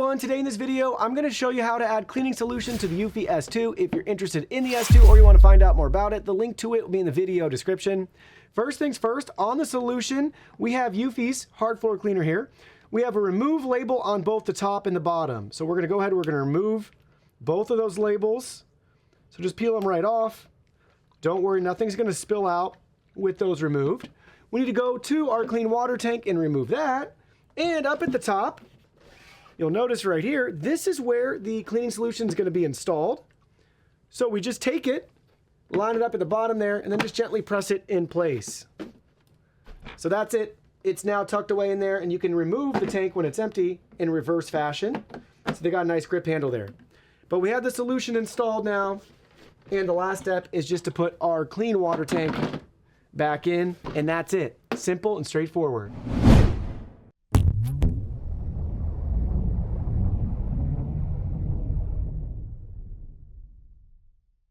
everyone, today in this video I'm going to show you how to add cleaning solution to the eufy S2. If you're interested in the S2 or you want to find out more about it, the link to it will be in the video description. First things first, on the solution we have eufy's hard floor cleaner here. We have a remove label on both the top and the bottom. So we're going to go ahead and we're going to remove both of those labels. So just peel them right off. Don't worry, nothing's going to spill out with those removed. We need to go to our clean water tank and remove that. And up at the top, you'll notice right here, this is where the cleaning solution is going to be installed. So we just take it, line it up at the bottom there, and then just gently press it in place. So that's it. It's now tucked away in there, and you can remove the tank when it's empty in reverse fashion. So they got a nice grip handle there. But we have the solution installed now, and the last step is just to put our clean water tank back in, and that's it. Simple and straightforward.